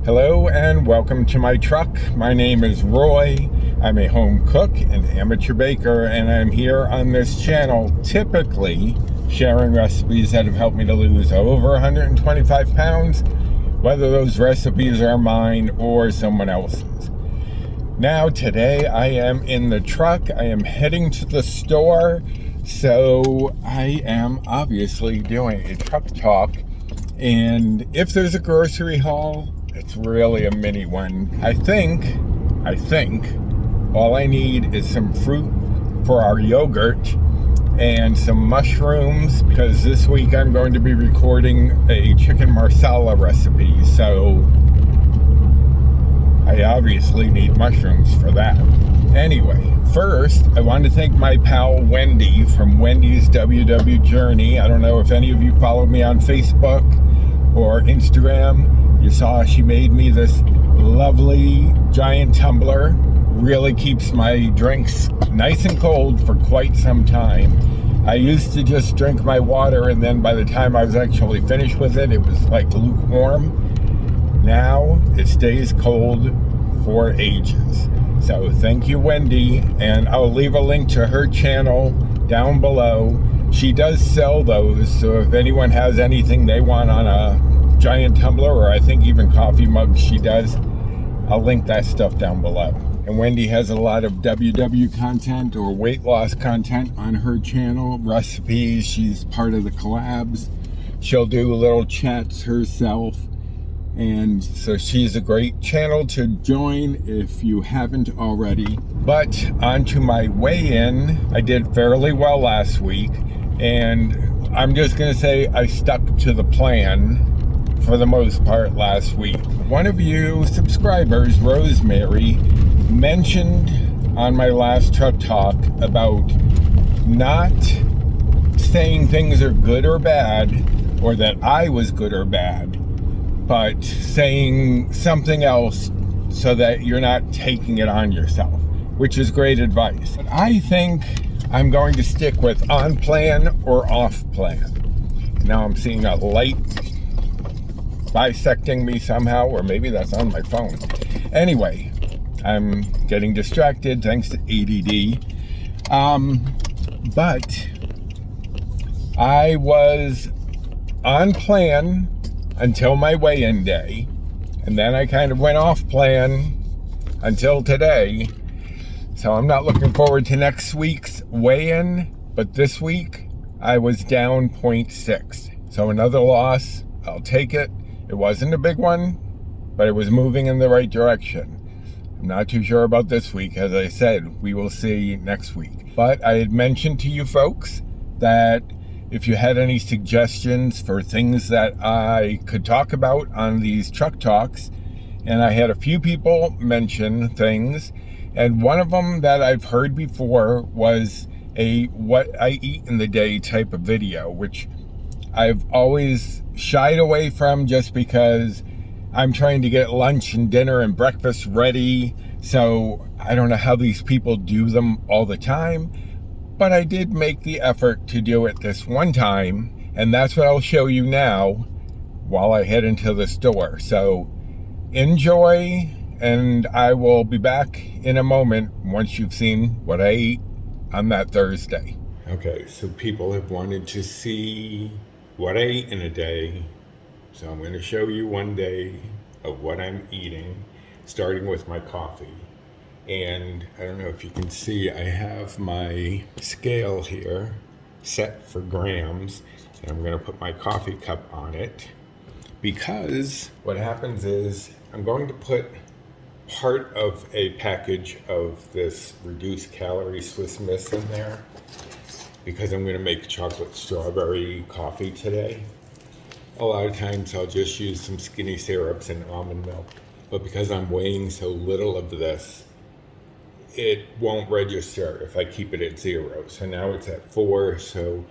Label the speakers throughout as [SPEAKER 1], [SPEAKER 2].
[SPEAKER 1] Hello and welcome to my truck. My name is Roy. I'm a home cook and amateur baker, and I'm here on this channel typically sharing recipes that have helped me to lose over 125 pounds, whether those recipes are mine or someone else's. Now today I am in the truck. I am heading to the store, so I am obviously doing a truck talk. And if there's a grocery haul, it's really a mini one. I think all I need is some fruit for our yogurt and some mushrooms, because this week I'm going to be recording a chicken marsala recipe, so I obviously need mushrooms for that. Anyway, first I want to thank my pal Wendi from Wendy's WW Journey. I don't know if any of you follow me on Facebook or Instagram. You saw she made me this lovely giant tumbler. Really keeps my drinks nice and cold for quite some time. I used to just drink my water, and then by the time I was actually finished with it, it was like lukewarm. Now it stays cold for ages. So thank you, Wendi, and I'll leave a link to her channel down below. She does sell those, so if anyone has anything they want on a giant tumbler, or I think even coffee mugs she does, I'll link that stuff down below. And Wendi has a lot of WW content or weight loss content on her channel, recipes. She's part of the collabs. She'll do little chats herself, and so she's a great channel to join if you haven't already. But on to my weigh-in. I did fairly well last week, and I'm just gonna say I stuck to the plan for the most part last week. One of you subscribers, Rosemary, mentioned on my last truck talk about not saying things are good or bad, or that I was good or bad, but saying something else so that you're not taking it on yourself, which is great advice. But I think I'm going to stick with on plan or off plan. Now I'm seeing a light bisecting me somehow, or maybe that's on my phone. Anyway, I'm getting distracted thanks to ADD. But I was on plan until my weigh-in day, and then I kind of went off plan until today. So I'm not looking forward to next week's weigh-in, but this week I was down 0.6. So another loss, I'll take it. It wasn't a big one, but it was moving in the right direction. I'm not too sure about this week. As I said, we will see next week. But I had mentioned to you folks that if you had any suggestions for things that I could talk about on these truck talks, and I had a few people mention things, and one of them that I've heard before was a what I eat in the day type of video, which I've always shied away from just because I'm trying to get lunch and dinner and breakfast ready. So I don't know how these people do them all the time, but I did make the effort to do it this one time, and that's what I'll show you now while I head into the store. So enjoy, and I will be back in a moment once you've seen what I eat on that Thursday. Okay, so people have wanted to see what I eat in a day, so I'm going to show you one day of what I'm eating, starting with my coffee. And I don't know if you can see, I have my scale here set for grams, and I'm going to put my coffee cup on it, because what happens is I'm going to put part of a package of this reduced calorie Swiss Miss in there, because I'm going to make chocolate strawberry coffee today. A lot of times I'll just use some skinny syrups and almond milk, but because I'm weighing so little of this, it won't register if I keep it at 0. So now it's at 4, so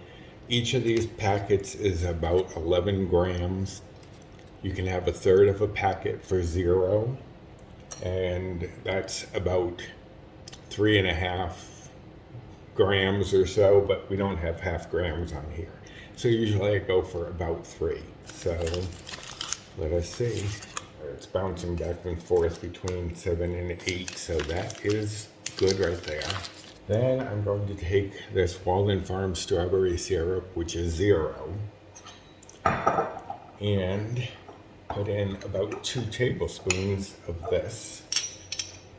[SPEAKER 1] each of these packets is about 11 grams. You can have a third of a packet for 0, and that's about 3.5 grams or so, but we don't have half grams on here. So usually I go for about 3. So let us see. It's bouncing back and forth between 7 and 8, so that is good right there. Then I'm going to take this Walden Farm strawberry syrup, which is 0, and put in about 2 tablespoons of this.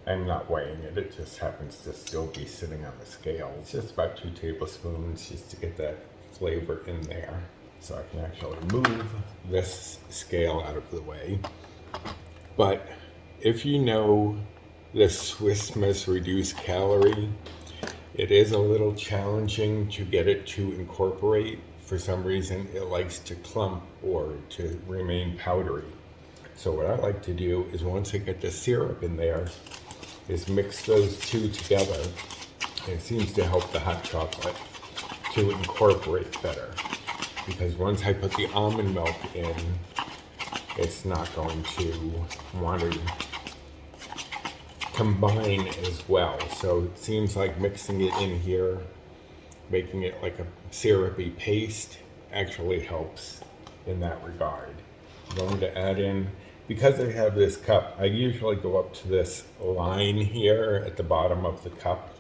[SPEAKER 1] I'm not weighing it, it just happens to still be sitting on the scale. It's just about 2 tablespoons just to get that flavor in there. So I can actually move this scale out of the way. But if you know the Swiss Miss reduced calorie, it is a little challenging to get it to incorporate. For some reason, it likes to clump or to remain powdery. So what I like to do is once I get the syrup in there, is mix those two together. It seems to help the hot chocolate to incorporate better. Because once I put the almond milk in, it's not going to want to combine as well. So it seems like mixing it in here, making it like a syrupy paste, actually helps in that regard. I'm going to add in, because I have this cup, I usually go up to this line here at the bottom of the cup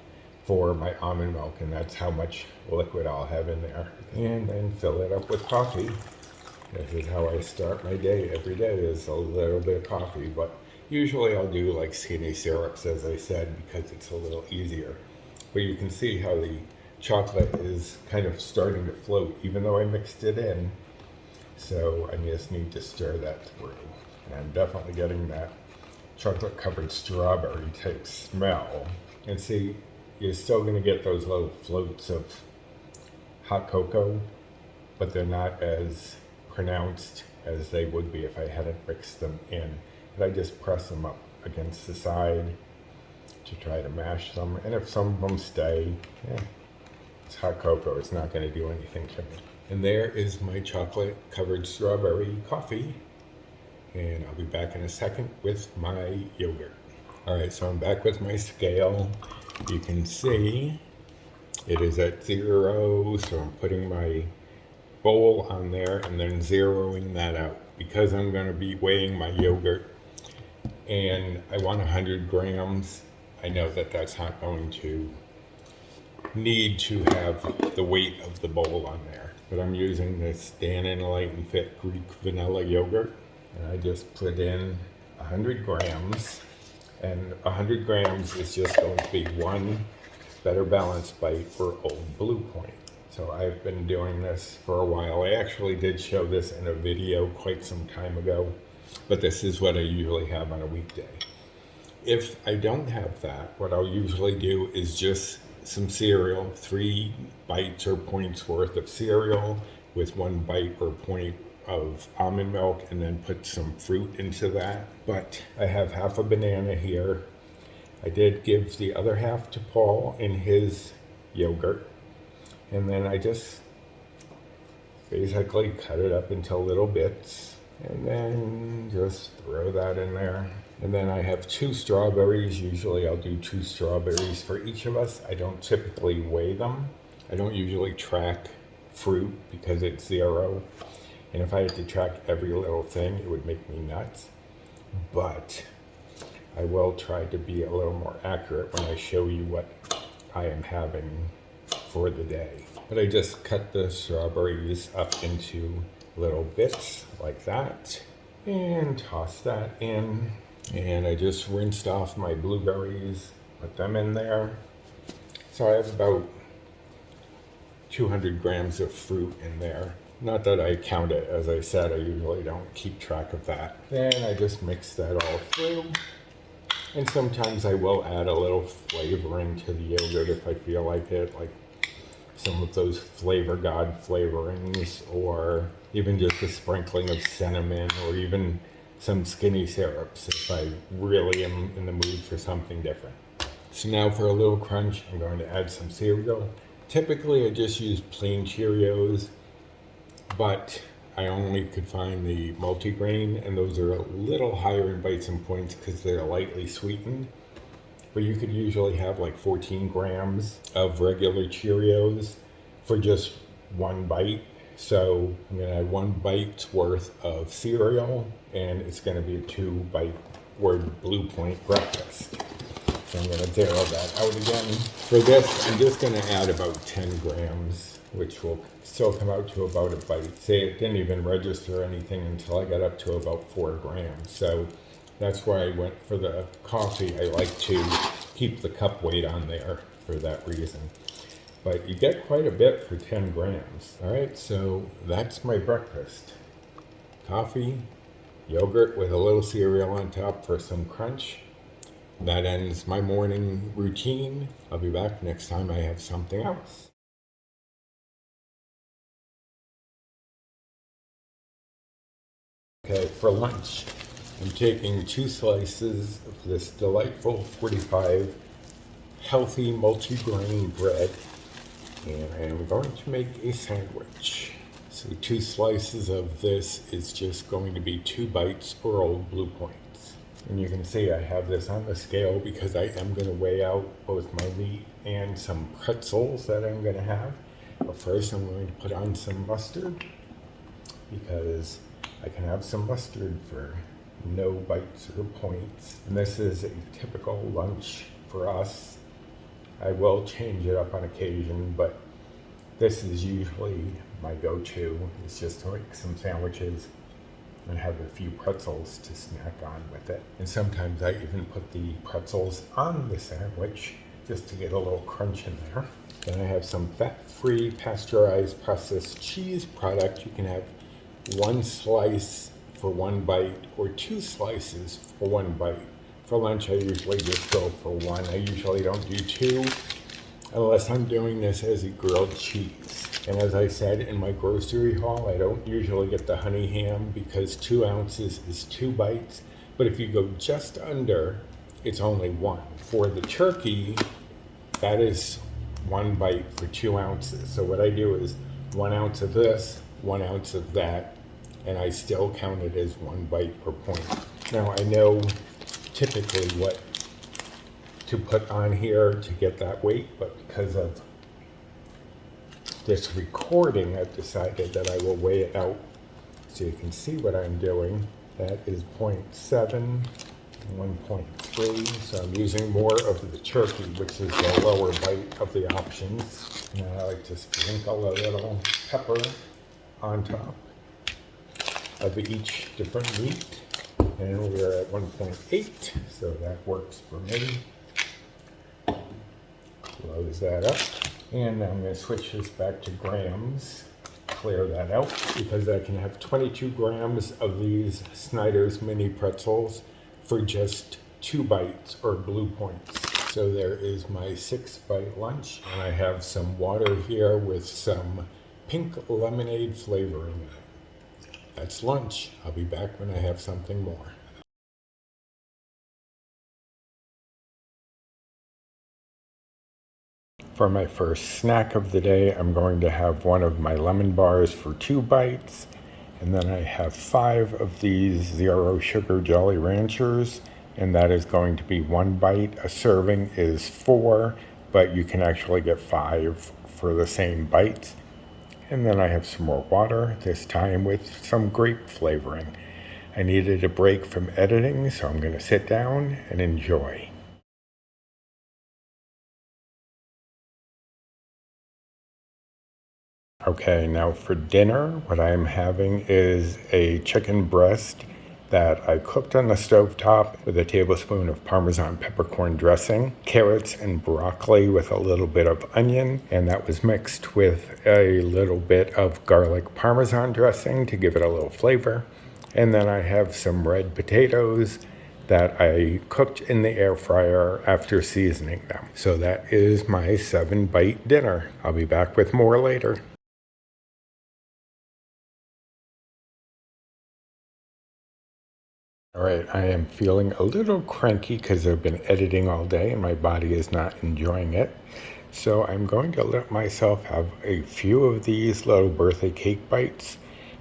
[SPEAKER 1] for my almond milk, and that's how much liquid I'll have in there. And then fill it up with coffee. This is how I start my day. Every day is a little bit of coffee, but usually I'll do like skinny syrups, as I said, because it's a little easier. But you can see how the chocolate is kind of starting to float, even though I mixed it in. So I just need to stir that through. And I'm definitely getting that chocolate covered strawberry type smell. And see, you're still going to get those little floats of hot cocoa, but they're not as pronounced as they would be if I hadn't mixed them in. But I just press them up against the side to try to mash them. And if some of them stay, it's hot cocoa. It's not going to do anything to me. And there is my chocolate covered strawberry coffee. And I'll be back in a second with my yogurt. All right, so I'm back with my scale. You can see it is at 0, so I'm putting my bowl on there and then zeroing that out because I'm going to be weighing my yogurt and I want 100 grams. I know that that's not going to need to have the weight of the bowl on there, but I'm using this Dannon Light and Fit Greek vanilla yogurt, and I just put in 100 grams, and 100 grams is just going to be one Better Balanced Bite for Old Blue Point. So I've been doing this for a while. I actually did show this in a video quite some time ago, but this is what I usually have on a weekday. If I don't have that, what I'll usually do is just some cereal, 3 bites or points worth of cereal with 1 bite or point of almond milk, and then put some fruit into that. But I have half a banana here. I did give the other half to Paul in his yogurt. And then I just basically cut it up into little bits and then just throw that in there. And then I have 2 strawberries. Usually I'll do 2 strawberries for each of us. I don't typically weigh them. I don't usually track fruit because it's 0. And if I had to track every little thing, it would make me nuts. But I will try to be a little more accurate when I show you what I am having for the day. But I just cut the strawberries up into little bits like that and toss that in. And I just rinsed off my blueberries, put them in there. So I have about 200 grams of fruit in there. Not that I count it, as I said, I usually don't keep track of that. Then I just mix that all through. And sometimes I will add a little flavoring to the yogurt if I feel like it, like some of those Flavor God flavorings, or even just a sprinkling of cinnamon, or even some skinny syrups if I really am in the mood for something different. So now for a little crunch, I'm going to add some cereal. Typically I just use plain Cheerios, but I only could find the multigrain, and those are a little higher in bites and points because they're lightly sweetened. But you could usually have like 14 grams of regular Cheerios for just 1 bite. So I'm gonna have 1 bite's worth of cereal, and it's gonna be a 2-bite word Blue Point breakfast. So I'm gonna zero that out again. For this, I'm just gonna add about 10 grams, which will still come out to about a bite. See, it didn't even register anything until I got up to about 4 grams. So that's why I went for the coffee. I like to keep the cup weight on there for that reason. But you get quite a bit for 10 grams. All right, so that's my breakfast. Coffee, yogurt with a little cereal on top for some crunch. That ends my morning routine. I'll be back next time I have something else. Okay, for lunch, I'm taking 2 slices of this delightful 45 healthy multi-grain bread, and I am going to make a sandwich. So 2 slices of this is just going to be 2 bites or old Blue Points. And you can see I have this on the scale because I am going to weigh out both my meat and some pretzels that I'm going to have. But first I'm going to put on some mustard because I can have some mustard for no bites or points. And this is a typical lunch for us. I will change it up on occasion, but this is usually my go-to. It's just to make some sandwiches and have a few pretzels to snack on with it. And sometimes I even put the pretzels on the sandwich just to get a little crunch in there. Then I have some fat-free pasteurized processed cheese product. You can have 1 slice for 1 bite or 2 slices for 1 bite. For lunch, I usually just go for 1. I usually don't do 2 unless I'm doing this as a grilled cheese. And as I said in my grocery haul, I don't usually get the honey ham because 2 ounces is 2 bites. But if you go just under, it's only 1. For the turkey, that is 1 bite for 2 ounces. So what I do is 1 ounce of this, 1 ounce of that, and I still count it as 1 bite per point. Now I know typically what to put on here to get that weight, but because of this recording, I've decided that I will weigh it out so you can see what I'm doing. That is 0.7 and 1.3, so I'm using more of the turkey, which is the lower bite of the options. And I like to sprinkle a little pepper on top of each different meat. And we're at 1.8, so that works for me. Close that up. And I'm going to switch this back to grams, clear that out, because I can have 22 grams of these Snyder's mini pretzels for just 2 bites or Blue Points. So there is my 6-bite lunch, and I have some water here with some pink lemonade flavoring in it. That's lunch. I'll be back when I have something more. For my first snack of the day, I'm going to have 1 of my lemon bars for 2 bites. And then I have 5 of these 0 sugar Jolly Ranchers, and that is going to be 1 bite. A serving is 4, but you can actually get 5 for the same bite. And then I have some more water, this time with some grape flavoring. I needed a break from editing, so I'm going to sit down and enjoy. Okay, now for dinner, what I'm having is a chicken breast that I cooked on the stovetop with a tablespoon of Parmesan peppercorn dressing, carrots and broccoli with a little bit of onion, and that was mixed with a little bit of garlic Parmesan dressing to give it a little flavor. And then I have some red potatoes that I cooked in the air fryer after seasoning them. So that is my 7-bite dinner. I'll be back with more later. All right, I am feeling a little cranky because I've been editing all day and my body is not enjoying it. So I'm going to let myself have a few of these little birthday cake bites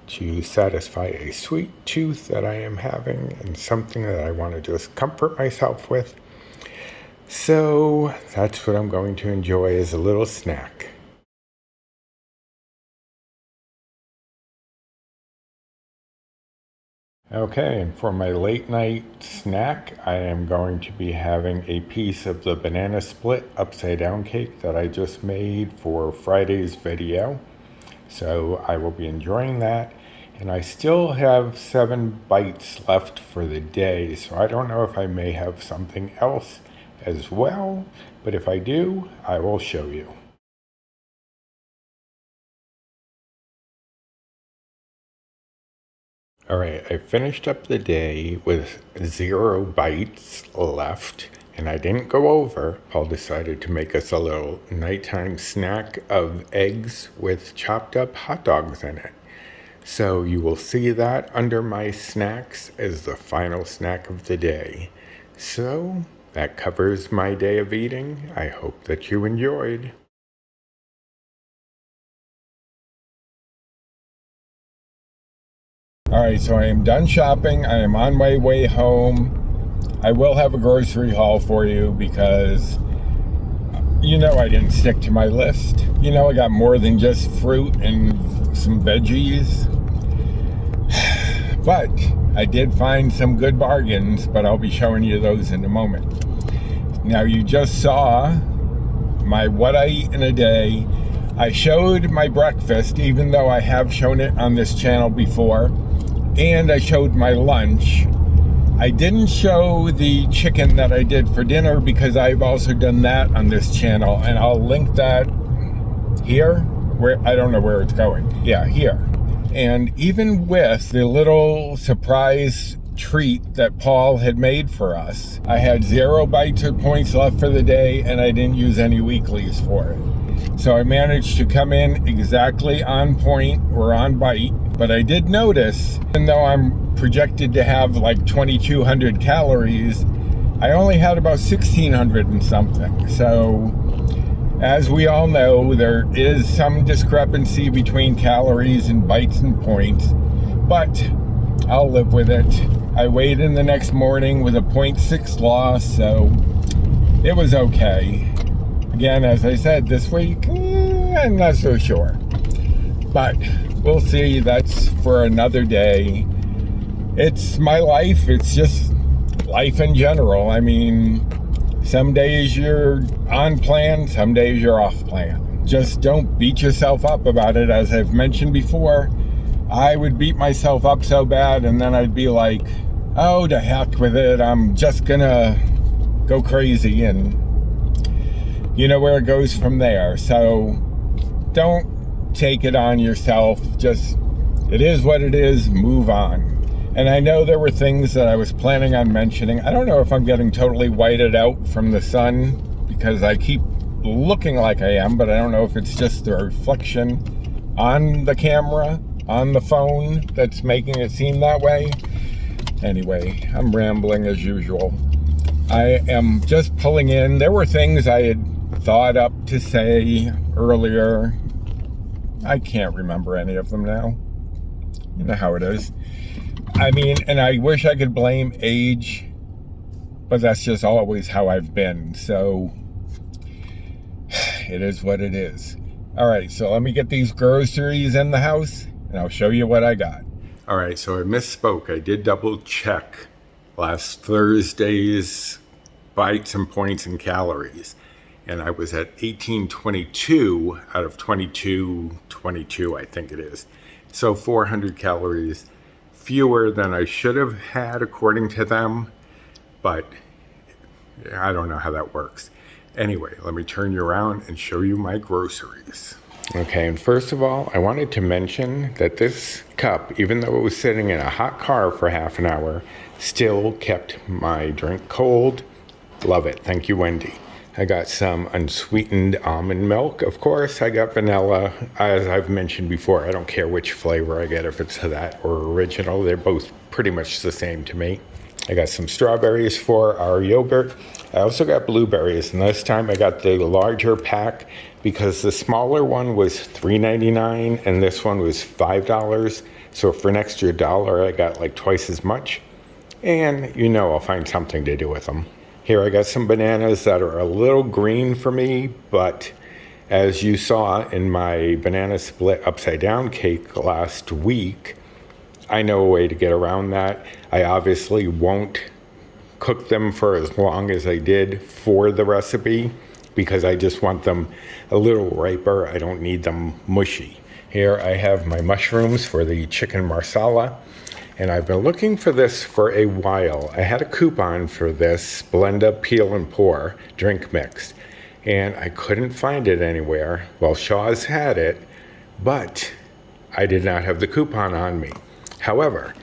[SPEAKER 1] to satisfy a sweet tooth that I am having and something that I want to just comfort myself with. So that's what I'm going to enjoy as a little snack. Okay, and for my late night snack, I am going to be having a piece of the banana split upside down cake that I just made for Friday's video. So I will be enjoying that. And I still have 7 bites left for the day, so I don't know if I may have something else as well, but if I do, I will show you. All right, I finished up the day with 0 bites left, and I didn't go over. Paul decided to make us a little nighttime snack of eggs with chopped up hot dogs in it. So you will see that under my snacks as the final snack of the day. So that covers my day of eating. I hope that you enjoyed. All right, so I am done shopping. I am on my way home. I will have a grocery haul for you because I didn't stick to my list. I got more than just fruit and some veggies. But I did find some good bargains, but I'll be showing you those in a moment. Now, you just saw my what I eat in a day. I showed my breakfast, even though I have shown it on this channel before. And I showed my lunch. I didn't show the chicken that I did for dinner because I've also done that on this channel, and I'll link that here, where I don't know where it's going. Yeah, here. And even with the little surprise treat that Paul had made for us, I had 0 bites or points left for the day, and I didn't use any weeklies for it. So I managed to come in exactly on point or on bite. But I did notice, even though I'm projected to have like 2,200 calories, I only had about 1,600 and something. So, as we all know, there is some discrepancy between calories and bites and points, but I'll live with it. I weighed in the next morning with a 0.6 loss, so it was okay. Again, as I said, this week, I'm not so sure. But we'll see. That's for another day. It's my life. It's just life in general. I mean, some days you're on plan, some days you're off plan. Just don't beat yourself up about it. As I've mentioned before, I would beat myself up so bad, and then I'd be like, oh, to heck with it. I'm just gonna go crazy, and you know where it goes from there. So don't take it on yourself. Just, it is what it is. Move on. And I know there were things that I was planning on mentioning. I don't know if I'm getting totally whited out from the sun because I keep looking like I am, but I don't know if it's just the reflection on the camera, on the phone, that's making it seem that way. Anyway, I'm rambling as usual. I am just pulling in. There were things I had thought up to say earlier. I can't remember any of them now. You know how it is. I mean, and I wish I could blame age, but that's just always how I've been. So it is what it is. All right, so let me get these groceries in the house, and I'll show you what I got. All right, so I misspoke. I did double check last Thursday's bites and points and calories. And I was at 1822 out of 2222, I think it is. So 400 calories fewer than I should have had according to them. But I don't know how that works. Anyway, let me turn you around and show you my groceries. Okay, and first of all, I wanted to mention that this cup, even though it was sitting in a hot car for half an hour, still kept my drink cold. Love it. Thank you, Wendi. I got some unsweetened almond milk, of course. I got vanilla. As I've mentioned before, I don't care which flavor I get, if it's that or original. They're both pretty much the same to me. I got some strawberries for our yogurt. I also got blueberries, and this time I got the larger pack because the smaller one was $3.99 and this one was $5. So for an extra $1, I got like twice as much. And I'll find something to do with them. Here I got some bananas that are a little green for me, but as you saw in my banana split upside down cake last week, I know a way to get around that. I obviously won't cook them for as long as I did for the recipe because I just want them a little riper. I don't need them mushy. Here I have my mushrooms for the chicken marsala, and I've been looking for this for a while. I had a coupon for this Blenda Peel and Pour drink mix, and I couldn't find it anywhere. Well, Shaw's had it, but I did not have the coupon on me. However,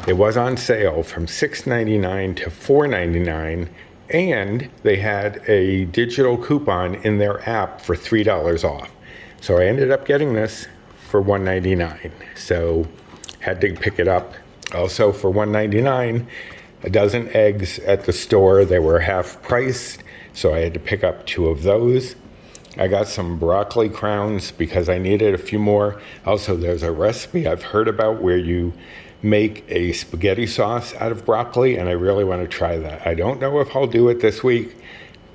[SPEAKER 1] it was on sale from $6.99 to $4.99, and they had a digital coupon in their app for $3 off. So I ended up getting this for $1.99. So had to pick it up. Also for $1.99, a dozen eggs at the store. They were half priced, so I had to pick up 2 of those. I got some broccoli crowns because I needed a few more. Also, there's a recipe I've heard about where you make a spaghetti sauce out of broccoli, and I really want to try that. I don't know if I'll do it this week,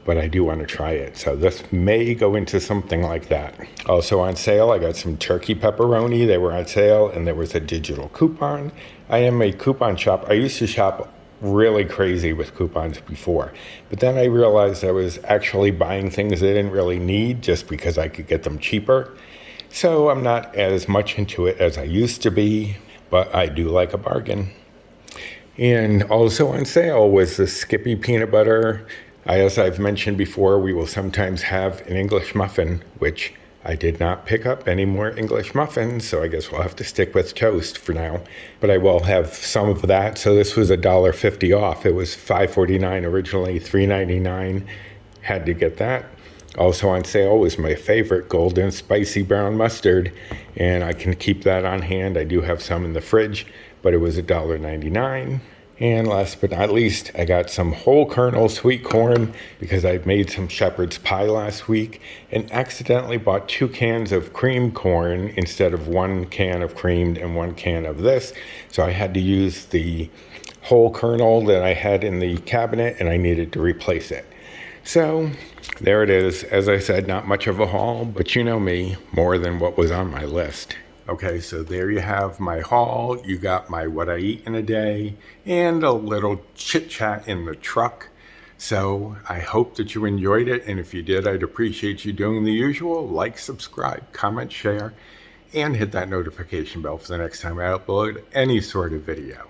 [SPEAKER 1] but I do want to try it. So this may go into something like that. Also on sale, I got some turkey pepperoni. They were on sale, and there was a digital coupon. I am a coupon shop. I used to shop really crazy with coupons before, but then I realized I was actually buying things I didn't really need just because I could get them cheaper. So I'm not as much into it as I used to be, but I do like a bargain. And also on sale was the Skippy peanut butter. As I've mentioned before, we will sometimes have an English muffin, which I did not pick up any more English muffins, so I guess we'll have to stick with toast for now. But I will have some of that. So this was $1.50 off. It was $5.49 originally, $3.99. Had to get that. Also on sale was my favorite golden spicy brown mustard, and I can keep that on hand. I do have some in the fridge, but it was $1.99. And last but not least, I got some whole kernel sweet corn because I made some shepherd's pie last week and accidentally bought 2 cans of cream corn instead of 1 can of creamed and 1 can of this. So I had to use the whole kernel that I had in the cabinet, and I needed to replace it. So there it is. As I said, not much of a haul, but you know me, more than what was on my list. Okay, so there you have my haul. You got my what I eat in a day and a little chit chat in the truck. So I hope that you enjoyed it. And if you did, I'd appreciate you doing the usual: like, subscribe, comment, share, and hit that notification bell for the next time I upload any sort of video.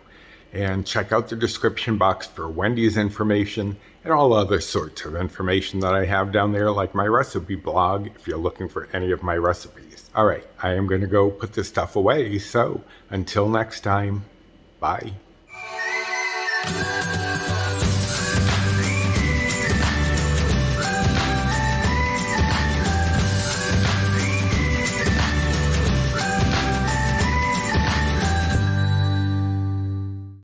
[SPEAKER 1] And check out the description box for Wendy's information and all other sorts of information that I have down there, like my recipe blog, if you're looking for any of my recipes. All right, I am going to go put this stuff away. So until next time, bye.